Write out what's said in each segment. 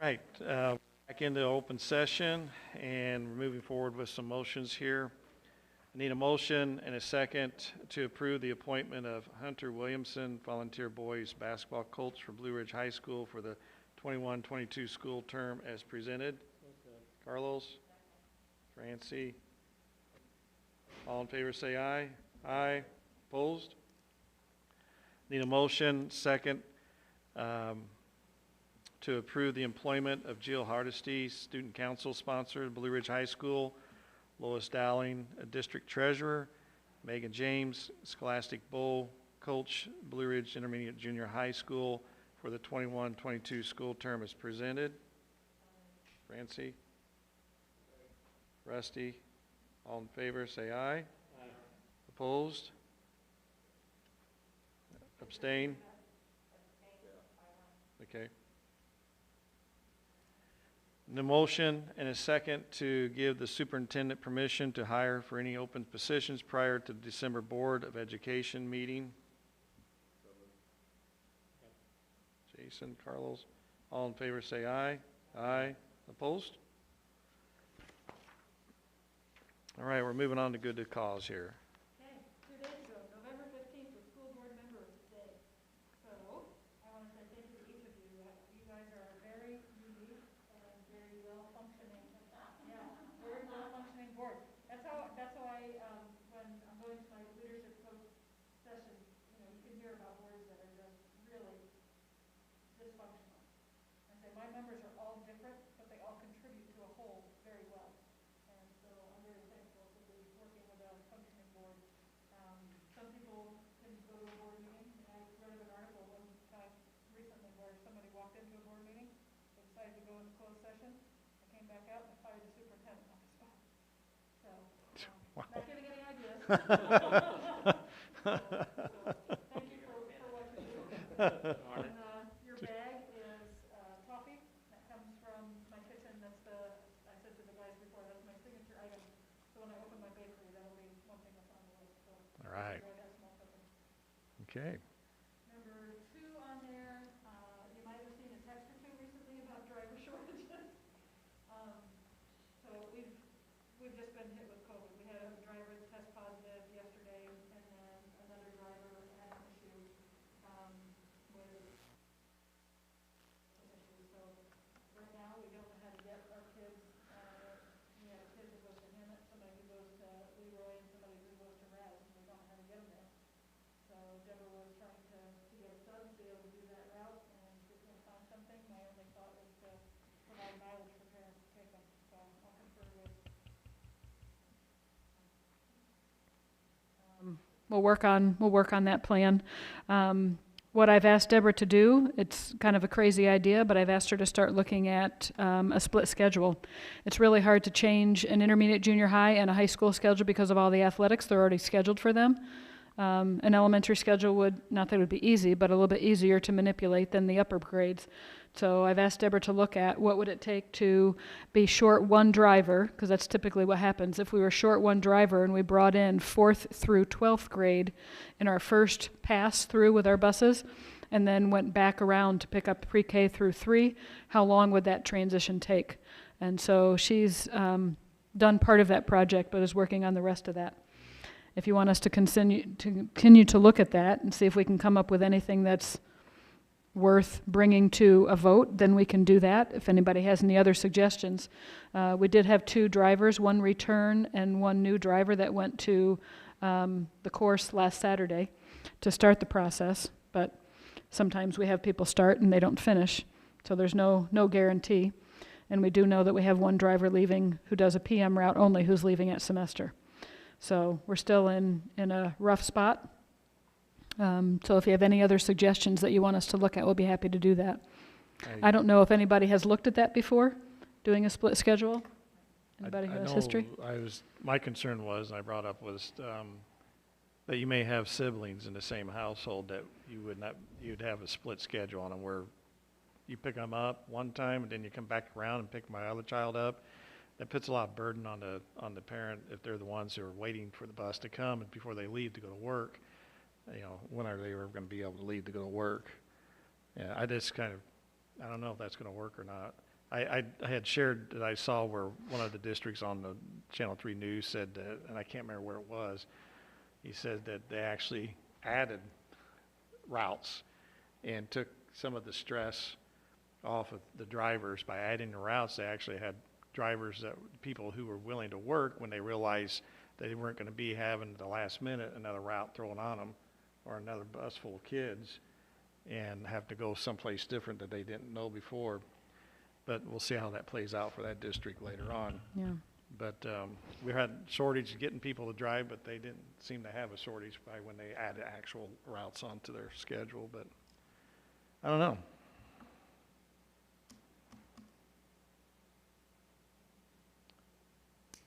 Right, back into open session, and we're moving forward with some motions here. I need a motion and a second to approve the appointment of Hunter Williamson, volunteer boys basketball coach for Blue Ridge High School for the 21-22 school term as presented. Carlos? Francie? All in favor say aye. Aye. Opposed? Need a motion, second, to approve the employment of Jill Hardesty, student council sponsor, Blue Ridge High School, Lois Dowling, district treasurer, Megan James, Scholastic Bowl coach, Blue Ridge Intermediate Junior High School for the 21-22 school term as presented. Francie? Rusty? All in favor, say aye. Aye. Opposed? Abstain? Okay. The motion and a second to give the superintendent permission to hire for any open positions prior to the December Board of Education meeting. Jason, Carlos, all in favor say aye. Aye. Opposed? All right, we're moving on to good to cause here. Okay, 2 days ago, November 15th was School Board Members Day. So I want to say thank you to each of you. You guys are very unique and very well functioning. Yeah, very well functioning board. That's how I, when I'm going to my leadership coach sessions, you can hear about boards that are just really dysfunctional. I say my members are all different, but they all contribute to a whole very well. And so I'm very thankful to be working with a functioning board. Some people can go to a board meeting. I read of an article one time recently where somebody walked into a board meeting, they decided to go into closed session, they came back out and fired the superintendent on the spot. So, Wow. not giving any ideas. So, thank you for what you do. And your bag is coffee that comes from my kitchen. That's I said to the guys before, that's my signature item. So when I open my bakery, that'll be one thing that's on the list. So All right. enjoy that small cooking. Okay. Number 2 on there, you might have seen a text or two recently about driver shortages. So we've just been hit with COVID. We had a driver test positive yesterday, and then another driver had an issue with an issue. So right now, we don't know how to get our kids. We have a kid that goes to Hammett, somebody who goes to Leroy, and somebody who goes to Raz, and we don't know how to get them there. So Deborah was trying to get a sub to be able to do that route, and if we can't find something, my only thought was to provide mileage for parents to take them. So I'll confer with. We'll work on that plan. What I've asked Deborah to do, it's kind of a crazy idea, but I've asked her to start looking at a split schedule. It's really hard to change an intermediate junior high and a high school schedule because of all the athletics. They're already scheduled for them. An elementary schedule would, not that it would be easy, but a little bit easier to manipulate than the upper grades. So I've asked Deborah to look at what would it take to be short one driver, because that's typically what happens. If we were short one driver and we brought in 4th through 12th grade in our first pass through with our buses, and then went back around to pick up pre-K through 3, how long would that transition take? And so she's done part of that project, but is working on the rest of that. If you want us to continue to look at that and see if we can come up with anything that's worth bringing to a vote, then we can do that. If anybody has any other suggestions. We did have 2 drivers, one return and one new driver that went to the course last Saturday to start the process, but sometimes we have people start and they don't finish, so there's no guarantee. And we do know that we have one driver leaving who does a PM route only who's leaving at semester. So we're still in a rough spot. So if you have any other suggestions that you want us to look at, we'll be happy to do that. I don't know if anybody has looked at that before, doing a split schedule. Anybody who has history? My concern was, and I brought up, was that you may have siblings in the same household that you'd have a split schedule on them where you pick them up one time and then you come back around and pick my other child up. That puts a lot of burden on the parent if they're the ones who are waiting for the bus to come and before they leave to go to work. When are they ever going to be able to leave to go to work? Yeah, I don't know if that's going to work or not. I had shared that I saw where one of the districts on the Channel 3 News said that, and I can't remember where it was, he said that they actually added routes and took some of the stress off of the drivers by adding the routes. They actually had drivers, people who were willing to work when they realized they weren't going to be having at the last minute another route thrown on them or another bus full of kids and have to go someplace different that they didn't know before. But we'll see how that plays out for that district later on. Yeah. But we had shortage of getting people to drive, but they didn't seem to have a shortage by when they added actual routes onto their schedule. But I don't know.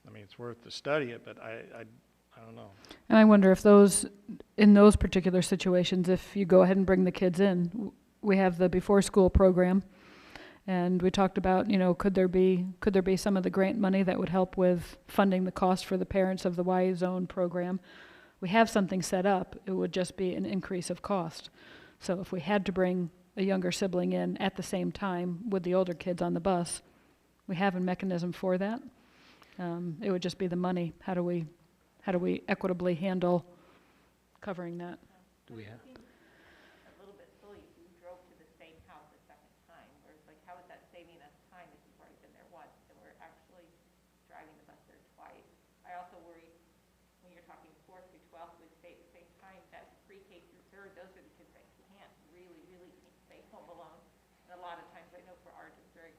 I mean, it's worth to study it, but I don't know. And I wonder if in those particular situations, if you go ahead and bring the kids in, we have the before school program. And we talked about, could there be some of the grant money that would help with funding the cost for the parents of the Y Zone program? We have something set up. It would just be an increase of cost. So if we had to bring a younger sibling in at the same time with the older kids on the bus, we have a mechanism for that. It would just be the money. How do we equitably handle covering that? Do we have? A little bit silly if you drove to the same house a second time, whereas like, how is that saving us time if you've already been there once and we're actually driving the bus there twice? I also worry when you're talking 4th through 12th would stay at the same time, that pre-K through 3rd, those are the kids that can't really stay home alone. And a lot of times I know for our district,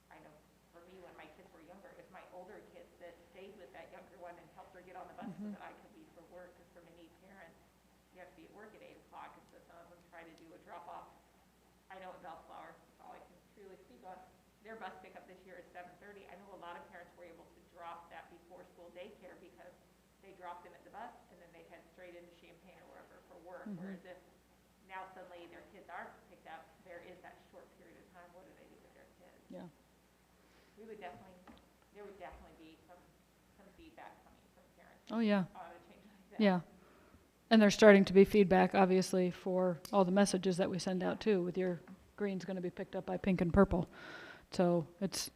I know for me when my kids were younger, it's my older kids that stayed with that younger one and helped her get on the bus so that I could leave for work, because for many parents, you have to be at work at 8 o'clock, and so some of them try to do a drop-off. I know at Bellflower, that's all I can truly speak on, their bus pickup this year is 7:30. I know a lot of parents were able to drop that before school daycare because they dropped them at the bus and then they head straight into Champaign or wherever for work, whereas if now suddenly their kids aren't picked up, there is that short period of time, what do they do with their kids? Yeah. There would definitely be some feedback coming from parents Oh, yeah. on a change like that. Yeah. And there's starting to be feedback, obviously, for all the messages that we send out, too, with your green's going to be picked up by pink and purple. So it's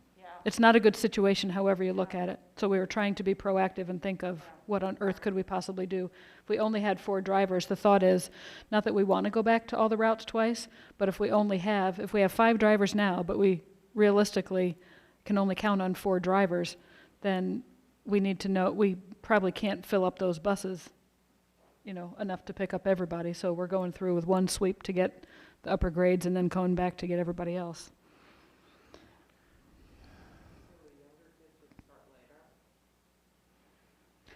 not a good situation, however you look at it. So we were trying to be proactive and think of what on earth could we possibly do. If we only had 4 drivers, the thought is, not that we want to go back to all the routes twice, but if we have 5 drivers now, but we realistically can only count on 4 drivers, then we need to know, we probably can't fill up those buses, enough to pick up everybody. So we're going through with one sweep to get the upper grades and then going back to get everybody else.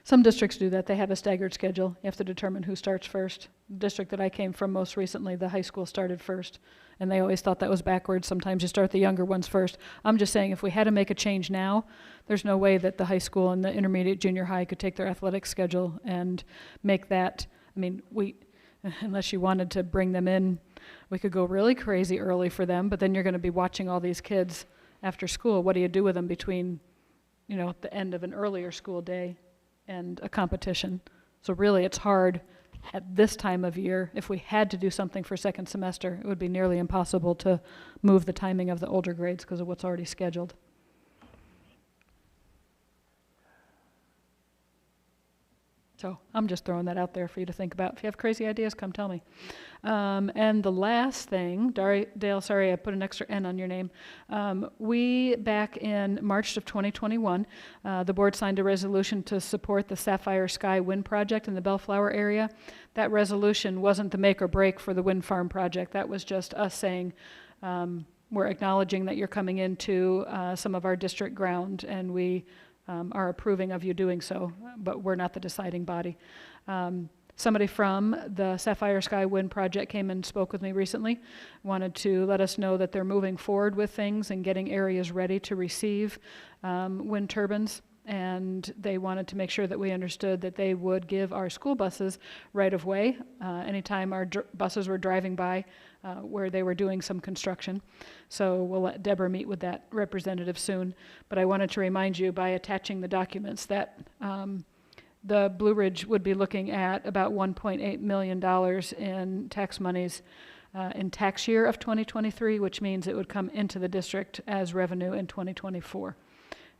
Some districts do that. They have a staggered schedule. You have to determine who starts first. The district that I came from most recently, the high school started first, and they always thought that was backwards. Sometimes you start the younger ones first. I'm just saying if we had to make a change now, there's no way that the high school and the intermediate junior high could take their athletic schedule and make that, unless you wanted to bring them in, we could go really crazy early for them, but then you're going to be watching all these kids after school. What do you do with them between, the end of an earlier school day and a competition? So really it's hard at this time of year. If we had to do something for second semester, it would be nearly impossible to move the timing of the older grades because of what's already scheduled. So I'm just throwing that out there for you to think about. If you have crazy ideas, come tell me. And the last thing, Dale, sorry I put an extra N on your name. We, back in March of 2021, the board signed a resolution to support the Sapphire Sky Wind Project in the Bellflower area. That resolution wasn't the make or break for the wind farm project. That was just us saying, we're acknowledging that you're coming into some of our district ground, and we are approving of you doing so, but we're not the deciding body. Somebody from the Sapphire Sky Wind Project came and spoke with me recently, wanted to let us know that they're moving forward with things and getting areas ready to receive wind turbines, and they wanted to make sure that we understood that they would give our school buses right of way anytime our buses were driving by where they were doing some construction. So we'll let Deborah meet with that representative soon. But I wanted to remind you by attaching the documents that the Blue Ridge would be looking at about $1.8 million in tax monies in tax year of 2023, which means it would come into the district as revenue in 2024.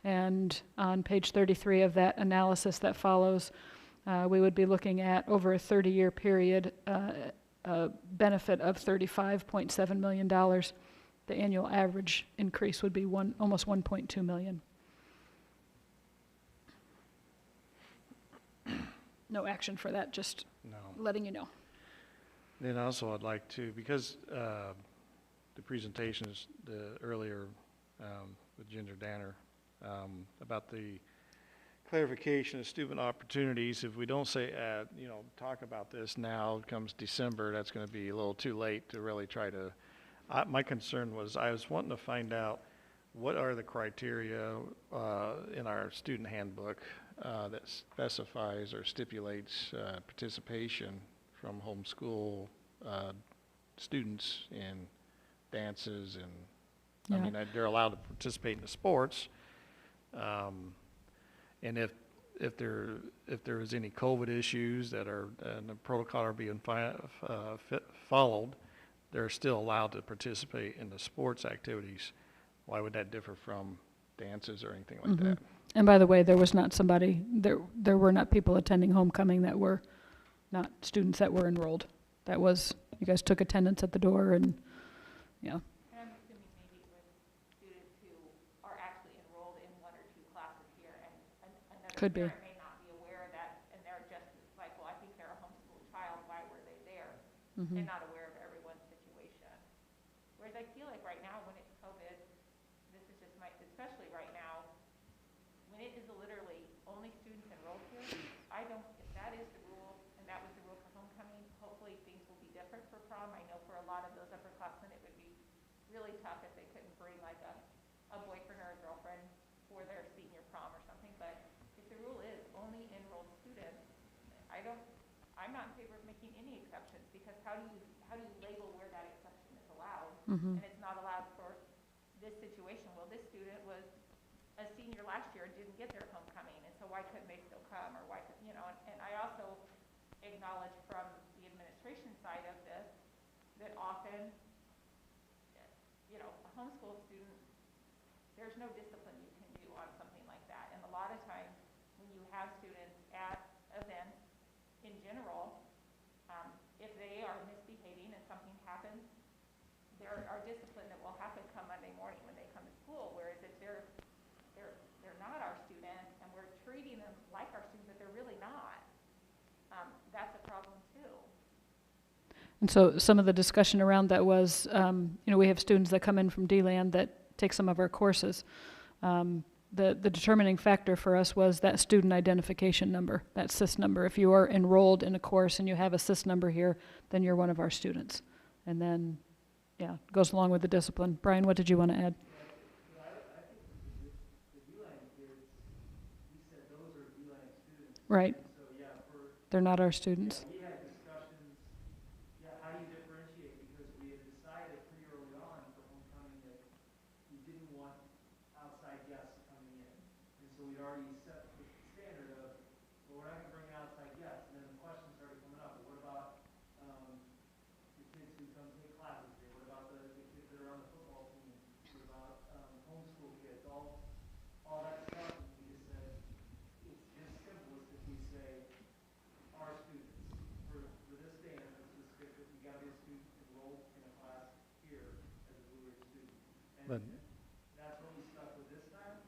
And on page 33 of that analysis that follows, we would be looking at, over a 30-year period, a benefit of $35.7 million. The annual average increase would be almost 1.2 million. No action for that, just No. letting you know. Then also I'd like to, because the presentations earlier with Ginger Danner about the clarification of student opportunities, if we don't say, talk about this now, it comes December, that's going to be a little too late to really try to, my concern was, I was wanting to find out what are the criteria in our student handbook that specifies or stipulates participation from homeschool students in dances and, Yeah. I mean, they're allowed to participate in the sports. And if there is any COVID issues that are, and the protocol are being followed, they're still allowed to participate in the sports activities. Why would that differ from dances or anything like that? And by the way, there was not there were not people attending homecoming that were not students that were enrolled. That was, you guys took attendance at the door and, yeah. And I'm assuming maybe it was students who are actually enrolled in one or two classes here, and another Could be. parent may not be aware of that, and they're just like, well, I think they're a homeschool child, why were they there? And not aware of everyone's situation. Whereas I feel like right now, when it's COVID, this is just especially right now, when it is literally only students enrolled here, if that is the rule, and that was the rule for homecoming, hopefully things will be different for prom. I know for a lot of those upperclassmen, it would be really tough if they couldn't bring like a boyfriend or a girlfriend for their senior prom or something, but if the rule is only enrolled students, I'm not in favor of making any exceptions, because how do you label where that exception is allowed? And it's not allowed for this situation. Well, this student was a senior last year and didn't get their homecoming, and so why couldn't they still come, or why could, and I also acknowledge from the administration side of this that often, a homeschool student, there's no discipline you can do on something like that. And a lot of times when you have students at events in general, if they are misbehaving and something happens, there are discipline that will happen come Monday morning when they come to school. Whereas if they're not our student and we're treating them like our students, but they're really not, that's a problem too. And so some of the discussion around that was, we have students that come in from D-Land that take some of our courses. The determining factor for us was that student identification number, that SIS number. If you are enrolled in a course and you have a SIS number here, then you're one of our students. And then, yeah, it goes along with the discipline. Brian, what did you want to add? I think the D-Line kids, we said those are D-Line students. Right. And so, yeah, They're not our students. we had discussions, how do you differentiate? Because we had decided pretty early on for homecoming that we didn't want outside guests coming in. And so we'd already set the standard of, well, we're not going to bring outside guests. And then the questions started coming up. What about the kids who come take classes here? What about the kids that are on the football team? What about homeschool kids? All that stuff. And we just said, it's just simple as if we say, our students, for this dance, let's just stick with, you gotta be a student enrolled in a class here as a Blue Ridge student. And But- that's what we stuck with this time.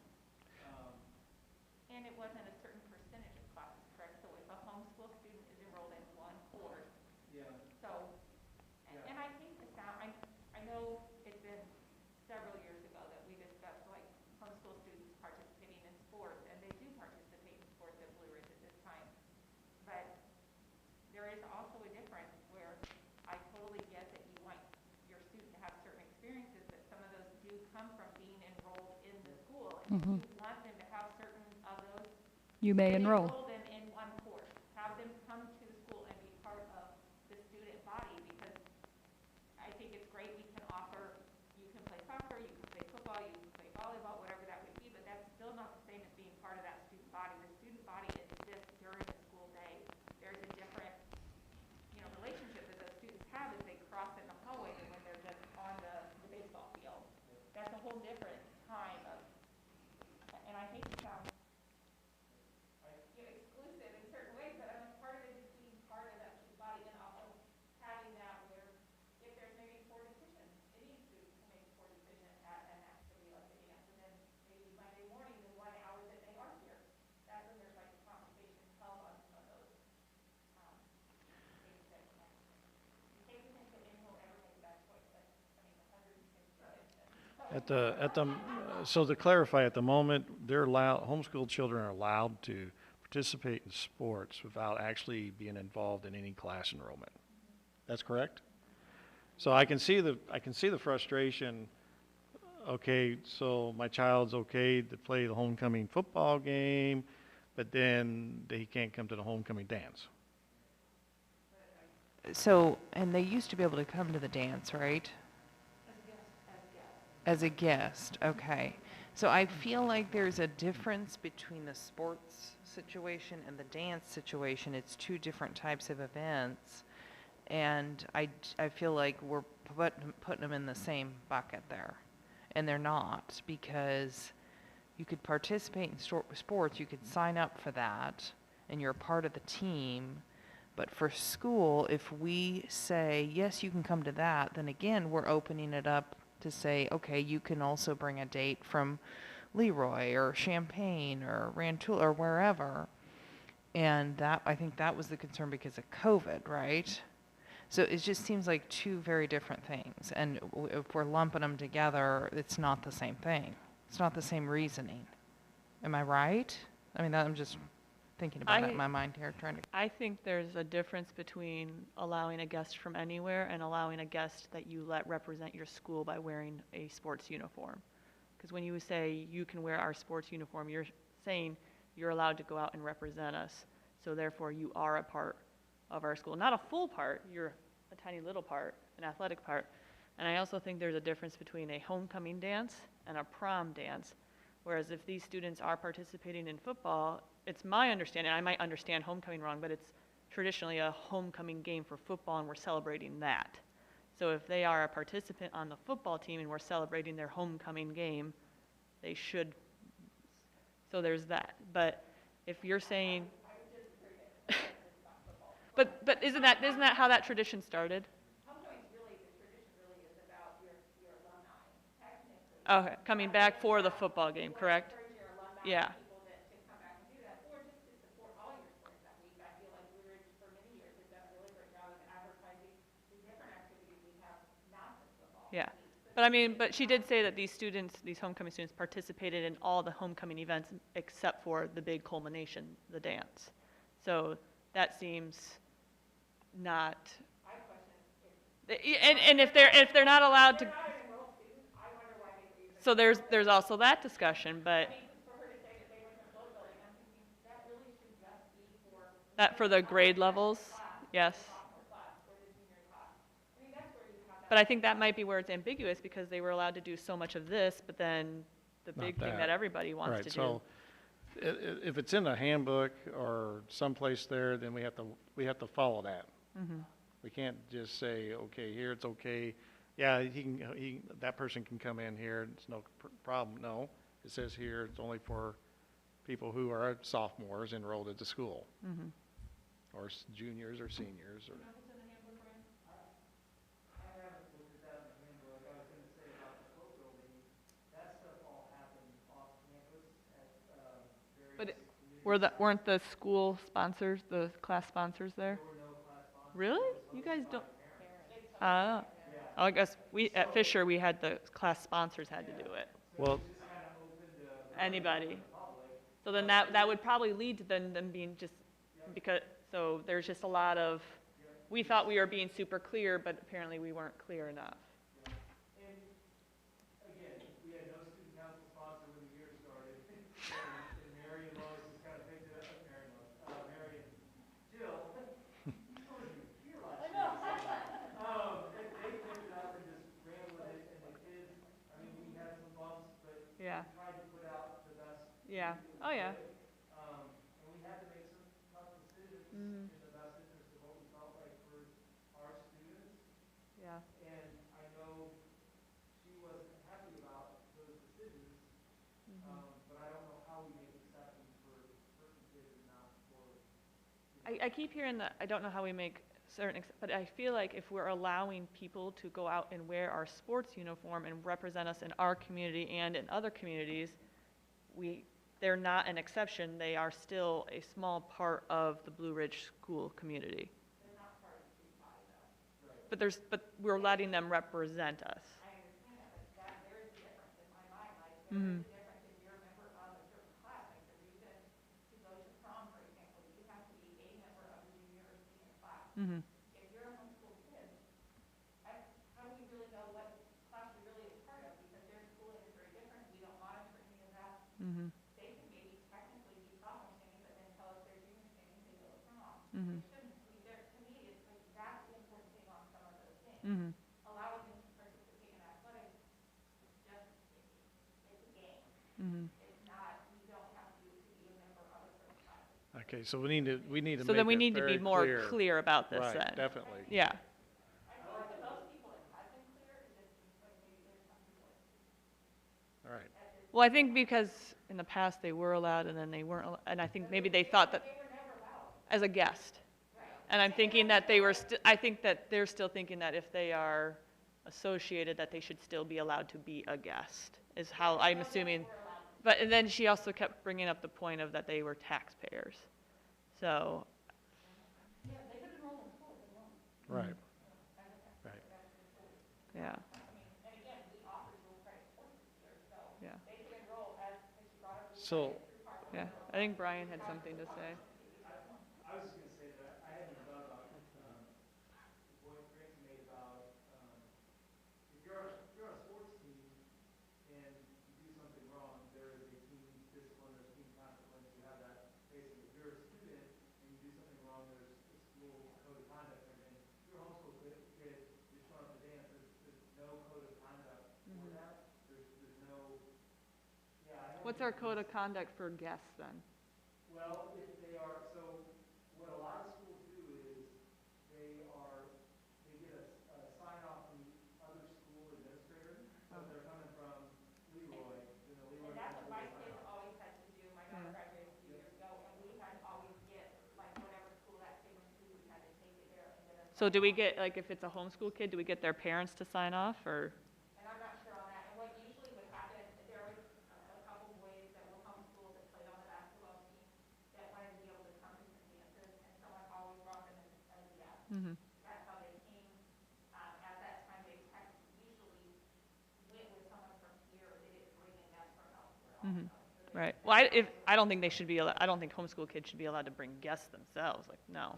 And it wasn't a certain percentage of classes, correct? So if a homeschool student is enrolled in one course, Yeah. so, and I hate to sound, I know it's been several years ago that we discussed like homeschool students participating in sports, and they do participate in sports at Blue Ridge at this time. But there is also a difference where I totally get that you want your student to have certain experiences, but some of those do come from being enrolled in the school. And if you want them to have certain of those, You may then enroll. them in one course. Have them come to the school and be part of the student body, because I think it's great we can offer, you can play soccer, you can play football, you can play volleyball, whatever that would be, but that's still not the same as being part of that student body. The student body exists during the school day. There's a different, relationship that those students have as they cross in the hallway. So to clarify, at the moment, homeschooled children are allowed to participate in sports without actually being involved in any class enrollment. That's correct? So I can see the frustration. Okay, so my child's okay to play the homecoming football game, but then he can't come to the homecoming dance. So, and they used to be able to come to the dance, right? As a guest, okay. So I feel like there's a difference between the sports situation and the dance situation. It's two different types of events. And I feel like we're putting them in the same bucket there. And they're not, because you could participate in sports, you could sign up for that, and you're a part of the team. But for school, if we say, yes, you can come to that, then again, we're opening it up to say, okay, you can also bring a date from Leroy or Champaign or Rantoul or wherever. And that, I think that was the concern because of COVID, right? So it just seems like two very different things. And if we're lumping them together, it's not the same thing. It's not the same reasoning. Am I right? I mean, I'm just thinking about it in my mind here, trying to. I think there's a difference between allowing a guest from anywhere and allowing a guest that you let represent your school by wearing a sports uniform. Because when you say you can wear our sports uniform, you're saying you're allowed to go out and represent us. So therefore, you are a part of our school. Not a full part, you're a tiny little part, an athletic part. And I also think there's a difference between a homecoming dance and a prom dance. Whereas if these students are participating in football, it's my understanding, I might understand homecoming wrong, but it's traditionally a homecoming game for football and we're celebrating that. So if they are a participant on the football team and we're celebrating their homecoming game, they should, so there's that. But if you're saying, but isn't that how that tradition started? Homecoming's really, the tradition really is about your alumni, technically. Okay, coming back for the football game, correct? Encourage your alumni, Yeah. people that to come back and do that, or just to support all your sports that week. I feel like Blue Ridge for many years has done a really great job of advertising the different activities we have, not just football. Yeah. But I mean, but she did say that these students, these homecoming students participated in all the homecoming events except for the big culmination, the dance. So that seems not, and if they're not allowed to, so there's also that discussion, but that for the grade levels, yes. But I think that might be where it's ambiguous because they were allowed to do so much of this, but then the Not big thing that. that everybody wants to do. So if it's in the handbook or someplace there, then we have to follow that. Mm-hmm. We can't just say, okay, here it's okay. Yeah, that person can come in here. It's no problem. No, it says here it's only for people who are sophomores enrolled at the school, Mm-hmm. or juniors or seniors. Or I haven't looked at that in the handbook. I was gonna say about the boat building, that stuff all happened off campus at, But various weren't the school sponsors, the class sponsors there? there were no class sponsors. Really? You guys don't? I guess at Fisher, we had the class sponsors had to do it. well, Anybody. So then that would probably lead to them being just, because, so there's just a lot of, we thought we were being super clear, but apparently we weren't clear enough. And again, we had no student council sponsor when the year started. And Mary and Lois just kind of picked it up, Mary and Jill. You weren't even here last year. And they picked it up and just ran with it, and the kids, I mean, we had some bumps, but Yeah, we tried to put out the best. yeah, oh yeah. And we had to make some tough decisions Mhm. in the best interest of what we felt like for our students. Yeah, And I know she wasn't happy about those decisions, but I don't know how we make exceptions for certain kids and not for. I keep hearing that, I don't know how we make certain, but I feel like if we're allowing people to go out and wear our sports uniform and represent us in our community and in other communities, they're not an exception, they are still a small part of the Blue Ridge school community. They're not part of the student body though. But we're letting them represent us. I understand that, but there is a difference. Mm-hmm. Mm-hmm. Mm-hmm. Mm-hmm. Mm-hmm. Mm-hmm. Okay, so we need to So make then we it need to be very more clear. clear about this Right, then. definitely. Yeah. All right. Well, I think because in the past they were allowed and then they weren't, and I think maybe they thought that as a guest. And I'm thinking that they were I think that they're still thinking that if they are associated, that they should still be allowed to be a guest, is how I'm assuming. But and then she also kept bringing up the point of that they were taxpayers. So, Right. Right. yeah. Yeah. So, Yeah. I think Brian had something to say. I was just gonna say that I hadn't thought about, the point Francie made about, if you're on a sports team and you do something wrong, there is a team discipline, there's team consequence, you have that basically. If you're a student and you do something wrong, there's a school code of conduct and everything. If you're a homeschool kid, you're showing up to dance, there's no code of conduct for that. There's no, yeah, I know. What's our code of conduct for guests then? Well, if they are, so what a lot of schools do is they get a sign off from the other school administrator. So if they're coming from Leroy, then the Leroy principal will sign off. So do we get, like, if it's a homeschool kid, do we get their parents to sign off, or? Mm-hmm. Mm-hmm. Right. Well, I don't think they should be, I don't think homeschool kids should be allowed to bring guests themselves, like, no.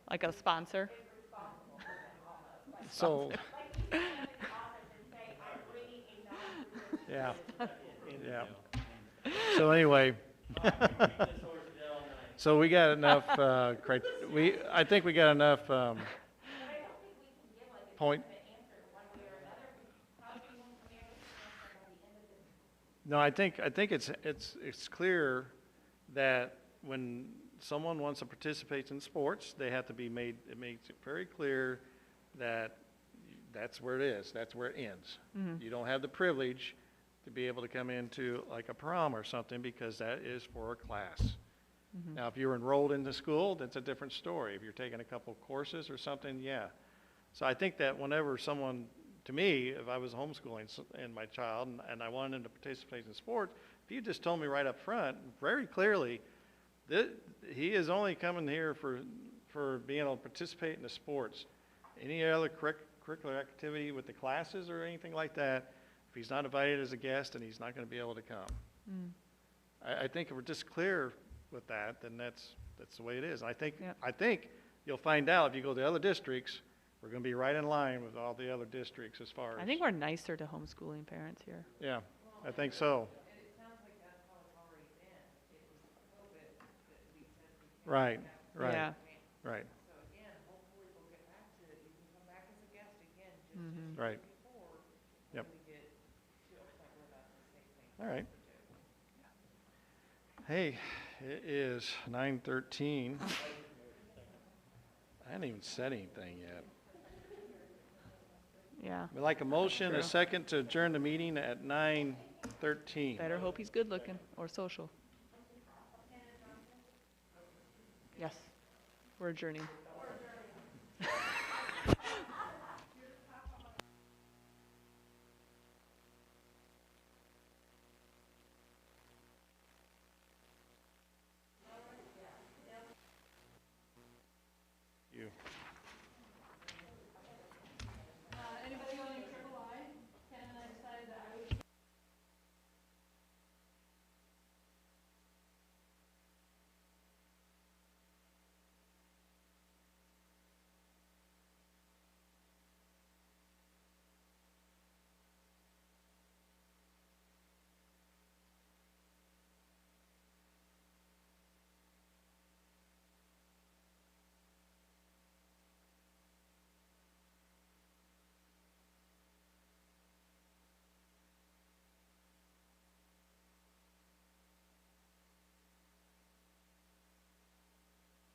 Like a sponsor? so. Yeah. Yeah. So anyway. So we got enough, I think we got enough, point. No, I think it's clear that when someone wants to participate in sports, they have to be it makes it very clear that that's where it is, that's where it ends. Mm-hmm. You don't have the privilege to be able to come into like a prom or something because that is for a class. Mm-hmm. Now, if you're enrolled in the school, that's a different story. If you're taking a couple courses or something, yeah. So I think that whenever someone, to me, if I was homeschooling and my child and I wanted him to participate in sports, if you just told me right up front, very clearly, that he is only coming here for being able to participate in the sports. Any other curricular activity with the classes or anything like that, if he's not invited as a guest, then he's not going to be able to come. Mm. I think if we're just clear with that, then that's the way it is. I think Yep. I think you'll find out if you go to other districts, we're going to be right in line with all the other districts as far as. I think we're nicer to homeschooling parents here. Yeah, I think so. Right, right, Yeah. right, Mm-hmm. right. Yep. All right. Hey, it is 9:13. I haven't even said anything yet. Yeah. We'd like a motion, True. a second to adjourn the meeting at 9:13. Better hope he's good looking or social. Yes. We're adjourning.